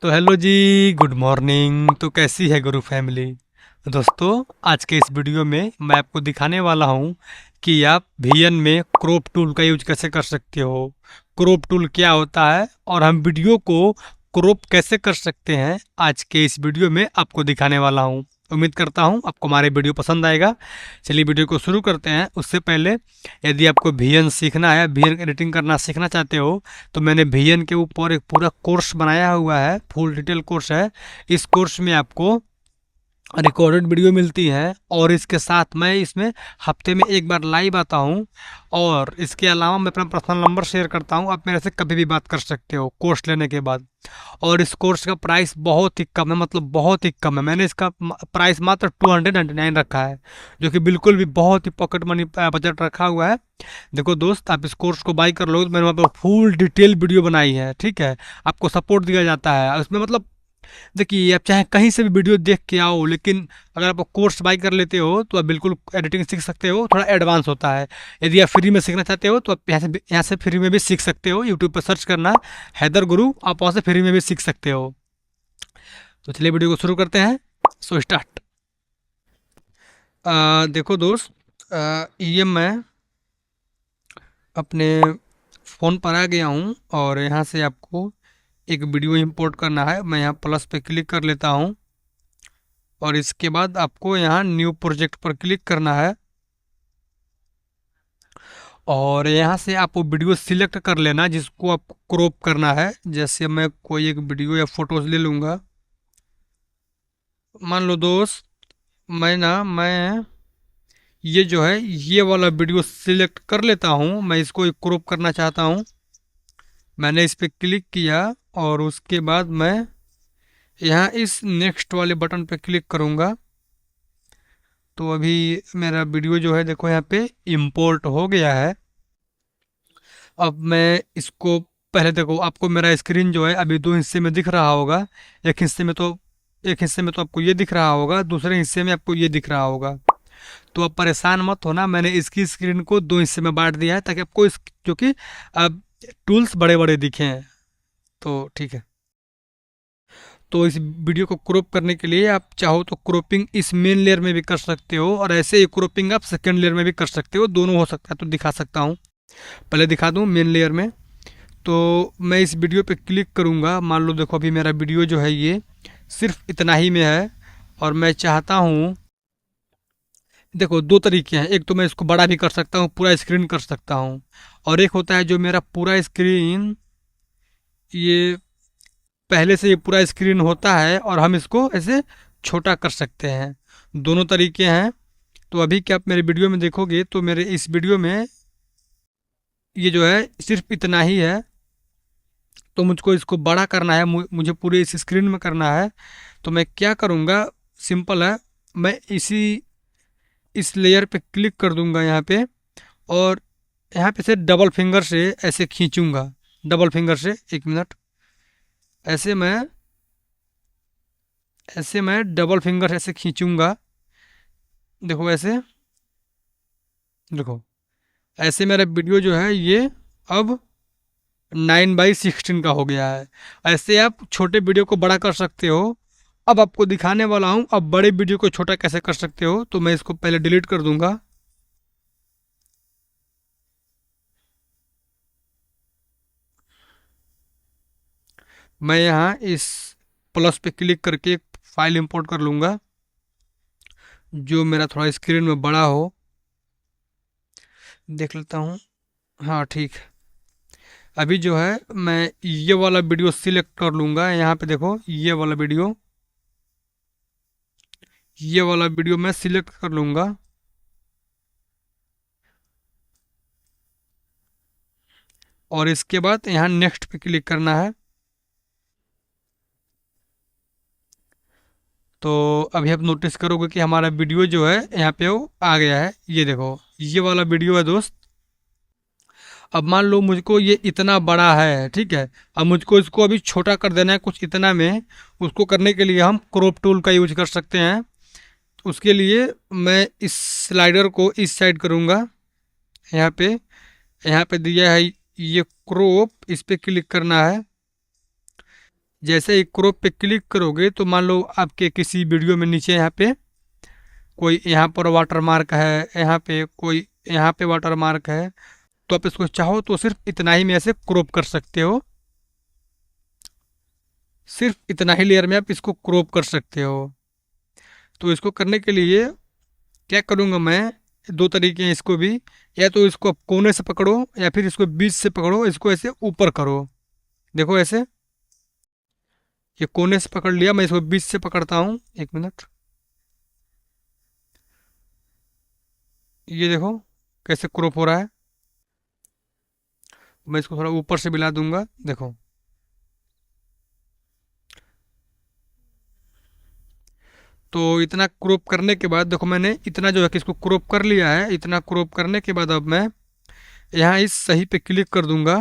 तो हेलो जी, good morning. तो कैसी है गुरु फैमिली। दोस्तों, आज के इस वीडियो में मैं आपको दिखाने वाला हूँ कि आप वीएन में क्रॉप टूल का यूज कैसे कर सकते हो, क्रॉप टूल क्या होता है और हम वीडियो को क्रॉप कैसे कर सकते हैं। आज के इस वीडियो में आपको दिखाने वाला हूँ। उम्मीद करता हूँ आपको हमारे वीडियो पसंद आएगा। चलिए वीडियो को शुरू करते हैं। उससे पहले यदि आपको वीएन सीखना है, वीएन एडिटिंग करना सीखना चाहते हो, तो मैंने वीएन के ऊपर एक पूरा कोर्स बनाया हुआ है, फुल डिटेल कोर्स है। इस कोर्स में आपको रिकॉर्डेड वीडियो मिलती है और इसके साथ मैं इसमें हफ्ते में एक बार लाइव आता हूँ। और इसके अलावा मैं अपना पर्सनल नंबर शेयर करता हूँ, आप मेरे से कभी भी बात कर सकते हो कोर्स लेने के बाद। और इस कोर्स का प्राइस बहुत ही कम है, मतलब बहुत ही कम है। मैंने इसका प्राइस मात्र 299 रखा है, जो कि बिल्कुल भी बहुत ही पॉकेट मनी बजट रखा हुआ है। देखो दोस्त, आप इस कोर्स को बाई कर लोगे तो मैंने वहाँ पर फुल डिटेल वीडियो बनाई है, ठीक है। आपको सपोर्ट दिया जाता है उसमें, मतलब देखिए, आप चाहे कहीं से भी वीडियो देख के आओ, लेकिन अगर आप कोर्स बाई कर लेते हो तो आप बिल्कुल एडिटिंग सीख सकते हो। थोड़ा एडवांस होता है। यदि आप फ्री में सीखना चाहते हो तो आप यहाँ से फ्री में भी सीख सकते हो। यूट्यूब पर सर्च करना हैदर गुरु, आप वहाँ से फ्री में भी सीख सकते हो। तो चलिए वीडियो को शुरू करते हैं। So start. देखो दोस्त, ये मैं अपने फ़ोन पर आ गया हूँ और यहाँ से आपको एक वीडियो इंपोर्ट करना है। मैं यहाँ प्लस पे क्लिक कर लेता हूँ और इसके बाद आपको यहाँ न्यू प्रोजेक्ट पर क्लिक करना है और यहाँ से आप वो वीडियो सिलेक्ट कर लेना जिसको आपको क्रॉप करना है। जैसे मैं कोई एक वीडियो या फोटोज ले लूँगा। मान लो दोस्त, मैं ये जो है ये वाला वीडियो सिलेक्ट कर लेता हूँ। मैं इसको क्रॉप करना चाहता हूँ। मैंने इस पर क्लिक किया और उसके बाद मैं यहाँ इस नेक्स्ट वाले बटन पे क्लिक करूँगा। तो अभी मेरा वीडियो जो है देखो यहाँ पे इंपोर्ट हो गया है। अब मैं इसको पहले देखो, आपको मेरा स्क्रीन जो है अभी दो हिस्से में दिख रहा होगा। एक हिस्से में तो एक हिस्से में तो आपको ये दिख रहा होगा, दूसरे हिस्से में आपको ये दिख रहा होगा। तो आप परेशान मत होना, मैंने इसकी स्क्रीन को दो हिस्से में बांट दिया है ताकि आपको इस क्योंकि अब टूल्स बड़े बड़े दिखे हैं। तो ठीक है। तो इस वीडियो को क्रॉप करने के लिए आप चाहो तो क्रॉपिंग इस मेन लेयर में भी कर सकते हो और ऐसे ही क्रॉपिंग आप सेकेंड लेयर में भी कर सकते हो, दोनों हो सकता है। तो दिखा सकता हूँ, पहले दिखा दूँ मेन लेयर में। तो मैं इस वीडियो पे क्लिक करूँगा। मान लो देखो, अभी मेरा वीडियो जो है ये सिर्फ इतना ही में है और मैं चाहता हूँ, देखो दो तरीके हैं। एक तो मैं इसको बड़ा भी कर सकता हूँ, पूरा स्क्रीन कर सकता हूँ। और एक होता है जो मेरा पूरा स्क्रीन, ये पहले से ये पूरा स्क्रीन होता है और हम इसको ऐसे छोटा कर सकते हैं। दोनों तरीके हैं। तो अभी क्या आप मेरे वीडियो में देखोगे तो मेरे इस वीडियो में ये जो है सिर्फ इतना ही है। तो मुझको इसको बड़ा करना है, मुझे पूरे इस स्क्रीन में करना है। तो मैं क्या करूँगा, सिंपल है। मैं इस लेयर पे क्लिक कर दूंगा यहाँ पे और यहाँ पे से डबल फिंगर से ऐसे खींचूंगा। डबल फिंगर से, एक मिनट, ऐसे मैं डबल फिंगर से ऐसे खींचूंगा। देखो ऐसे, देखो ऐसे मेरा वीडियो जो है ये अब 9:16 का हो गया है। ऐसे आप छोटे वीडियो को बड़ा कर सकते हो। अब आपको दिखाने वाला हूँ अब बड़े वीडियो को छोटा कैसे कर सकते हो। तो मैं इसको पहले डिलीट कर दूंगा। मैं यहाँ इस प्लस पे क्लिक करके एक फाइल इंपोर्ट कर लूँगा जो मेरा थोड़ा स्क्रीन में बड़ा हो। देख लेता हूँ, हाँ ठीक है। अभी जो है मैं ये वाला वीडियो सिलेक्ट कर लूँगा। यहाँ पे देखो ये वाला वीडियो मैं सिलेक्ट कर लूँगा और इसके बाद यहाँ नेक्स्ट पे क्लिक करना है। तो अभी आप नोटिस करोगे कि हमारा वीडियो जो है यहाँ पे वो आ गया है। ये देखो, ये वाला वीडियो है दोस्त। अब मान लो मुझको ये इतना बड़ा है, ठीक है। अब मुझको इसको अभी छोटा कर देना है कुछ इतना में। उसको करने के लिए हम क्रॉप टूल का यूज कर सकते हैं। उसके लिए मैं इस स्लाइडर को इस साइड करूँगा। यहाँ पे दिया है ये क्रॉप, इस पे क्लिक करना है। जैसे ही क्रॉप पे क्लिक करोगे तो मान लो आपके किसी वीडियो में नीचे यहाँ पे कोई यहाँ पर वाटर मार्क है, यहाँ पे कोई यहाँ पे वाटर मार्क है, तो आप इसको चाहो तो सिर्फ इतना ही में ऐसे क्रॉप कर सकते हो। सिर्फ इतना ही लेयर में आप इसको क्रॉप कर सकते हो। तो इसको करने के लिए क्या करूँगा मैं, दो तरीके हैं इसको भी। या तो इसको आप कोने से पकड़ो या फिर इसको बीच से पकड़ो, इसको ऐसे ऊपर करो। देखो ऐसे, ये कोने से पकड़ लिया, मैं इसको बीच से पकड़ता हूँ। एक मिनट, ये देखो कैसे क्रॉप हो रहा है। मैं इसको थोड़ा ऊपर से मिला दूंगा, देखो। तो इतना क्रॉप करने के बाद देखो मैंने इतना जो है कि इसको क्रॉप कर लिया है। इतना क्रॉप करने के बाद अब मैं यहाँ इस सही पे क्लिक कर दूंगा।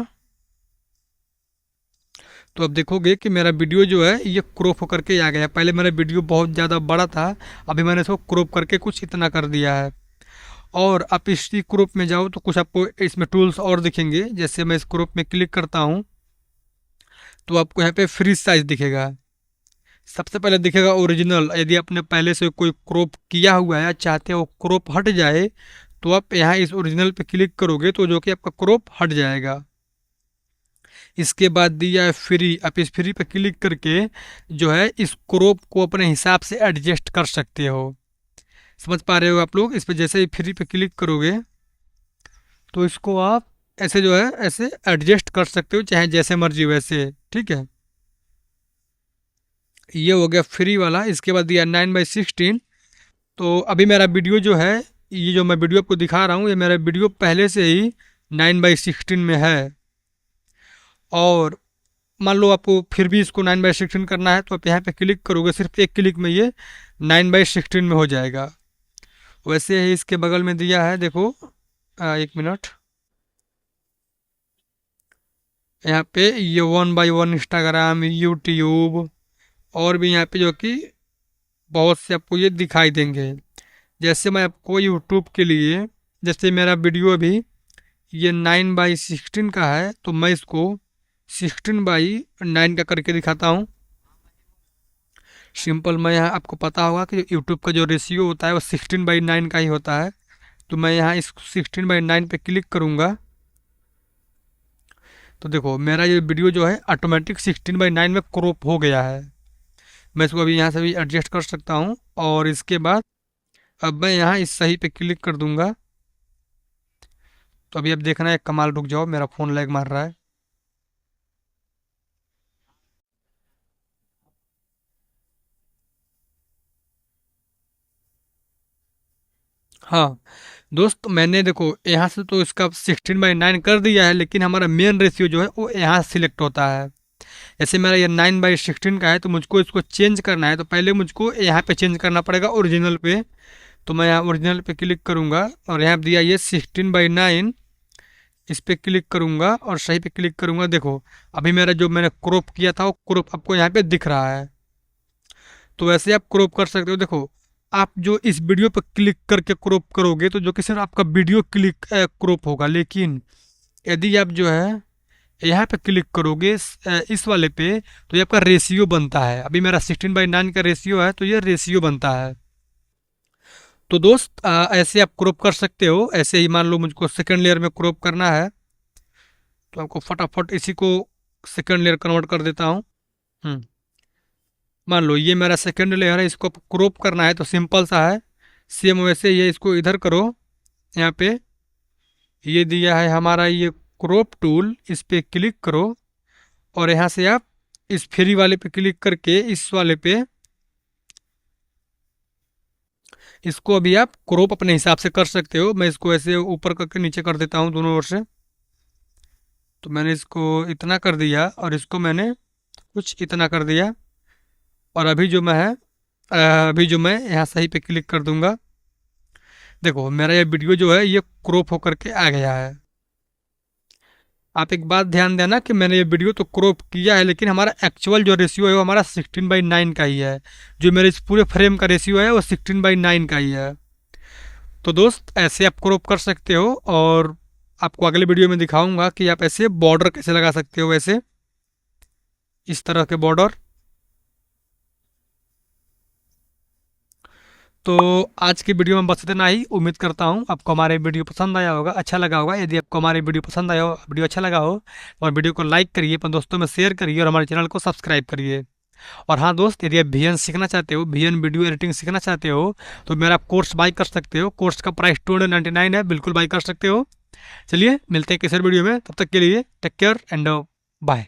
तो अब देखोगे कि मेरा वीडियो जो है ये क्रॉप होकर के आ गया। पहले मेरा वीडियो बहुत ज़्यादा बड़ा था, अभी मैंने इसको क्रॉप करके कुछ इतना कर दिया है। और आप इस क्रॉप में जाओ तो कुछ आपको इसमें टूल्स और दिखेंगे। जैसे मैं इस क्रॉप में क्लिक करता हूँ तो आपको यहाँ पे फ्री साइज दिखेगा। सबसे पहले दिखेगा ओरिजिनल। यदि आपने पहले से कोई क्रॉप किया हुआ है या चाहते हो क्रॉप हट जाए तो आप यहाँ इस ओरिजिनल पे क्लिक करोगे तो जो कि आपका क्रॉप हट जाएगा। इसके बाद दिया है फ्री। आप इस फ्री पे क्लिक करके जो है इस क्रॉप को अपने हिसाब से एडजस्ट कर सकते हो। समझ पा रहे हो आप लोग। इस पे जैसे ही फ्री पे क्लिक करोगे तो इसको आप ऐसे जो है ऐसे एडजस्ट कर सकते हो, चाहे जैसे मर्जी वैसे। ठीक है, ये हो गया फ्री वाला। इसके बाद दिया 9/16। तो अभी मेरा वीडियो जो है, ये जो मैं वीडियो आपको दिखा रहा हूँ, ये मेरा वीडियो पहले से ही 9/16 में है। और मान लो आपको फिर भी इसको 9/16 करना है तो आप यहाँ पे क्लिक करोगे, सिर्फ एक क्लिक में ये 9/16 में हो जाएगा। वैसे ही इसके बगल में दिया है, देखो। एक मिनट, यहाँ पे ये 1/1 इंस्टाग्राम, यूट्यूब और भी यहाँ पे जो कि बहुत से आपको ये दिखाई देंगे। जैसे मैं आपको यूट्यूब के लिए, जैसे मेरा वीडियो अभी ये 9/16 का है तो मैं इसको 16/9 का करके दिखाता हूँ। सिंपल, मैं यहाँ आपको पता होगा कि यूट्यूब का जो रेशियो होता है वो 16/9 का ही होता है। तो मैं यहाँ इस 16/9 पे क्लिक करूँगा तो देखो मेरा ये वीडियो जो है ऑटोमेटिक 16/9 में क्रॉप हो गया है। मैं इसको अभी यहाँ से भी एडजस्ट कर सकता हूँ। और इसके बाद अब मैं यहाँ इस सही पे क्लिक कर दूंगा। तो अभी अब देखना है, कमाल, रुक जाओ, मेरा फ़ोन लैग मार रहा है। हाँ दोस्त, मैंने देखो यहाँ से तो इसका 16/9 कर दिया है, लेकिन हमारा मेन रेशियो जो है वो यहाँ सिलेक्ट होता है। जैसे मेरा ये 9/16 का है तो मुझको इसको चेंज करना है तो पहले मुझको यहाँ पे चेंज करना पड़ेगा ओरिजिनल पे। तो मैं यहाँ ओरिजिनल पे क्लिक करूँगा और यहाँ दिया ये 16/9, इस पे क्लिक करूँगा और सही पे क्लिक करूँगा। देखो अभी मेरा जो मैंने क्रॉप किया था वो क्रॉप आपको यहाँ पे दिख रहा है। तो वैसे आप क्रॉप कर सकते हो। देखो आप जो इस वीडियो पर क्लिक करके क्रॉप करोगे तो जो कि सिर्फ आपका वीडियो क्लिक क्रॉप होगा, लेकिन यदि आप जो है यहाँ पे क्लिक करोगे इस वाले पे तो ये आपका रेशियो बनता है। अभी मेरा 16/9 का रेशियो है तो ये रेशियो बनता है। तो दोस्त ऐसे आप क्रॉप कर सकते हो। ऐसे ही मान लो मुझको सेकंड लेयर में क्रॉप करना है तो आपको फटाफट इसी को सेकंड लेयर कन्वर्ट कर देता हूँ। मान लो ये मेरा सेकंड लेयर है, इसको क्रॉप करना है तो सिंपल सा है। सेम वैसे ये इसको इधर करो, यहाँ पे ये दिया है हमारा ये क्रॉप टूल, इस पे क्लिक करो और यहाँ से आप इस फ्री वाले पे क्लिक करके इस वाले पे इसको अभी आप क्रॉप अपने हिसाब से कर सकते हो। मैं इसको ऐसे ऊपर करके नीचे कर देता हूँ दोनों ओर से। तो मैंने इसको इतना कर दिया और इसको मैंने कुछ इतना कर दिया। और अभी जो मैं है अभी जो मैं यहाँ सही पे क्लिक कर दूंगा, देखो मेरा ये वीडियो जो है ये क्रॉप होकर के आ गया है। आप एक बात ध्यान देना कि मैंने ये वीडियो तो क्रॉप किया है, लेकिन हमारा एक्चुअल जो रेशियो है वो हमारा 16/9 का ही है। जो मेरे इस पूरे फ्रेम का रेशियो है वो 16/9 का ही है। तो दोस्त ऐसे आप क्रॉप कर सकते हो। और आपको अगले वीडियो में दिखाऊंगा कि आप ऐसे बॉर्डर कैसे लगा सकते हो। वैसे इस तरह के बॉर्डर। तो आज की वीडियो में बस इतना ही। उम्मीद करता हूँ आपको हमारे वीडियो पसंद आया होगा, अच्छा लगा होगा। यदि आपको हमारे वीडियो पसंद आया हो, वीडियो अच्छा लगा हो, और वीडियो को लाइक करिए, अपने दोस्तों में शेयर करिए और हमारे चैनल को सब्सक्राइब करिए। और हाँ दोस्त, यदि आप वीएन सीखना चाहते हो, वीएन वीडियो एडिटिंग सीखना चाहते हो, तो मेरा कोर्स बाय कर सकते हो। कोर्स का प्राइस 299 है, बिल्कुल बाय कर सकते हो। चलिए मिलते हैं किसी वीडियो में, तब तक के लिए टेक केयर एंड बाय।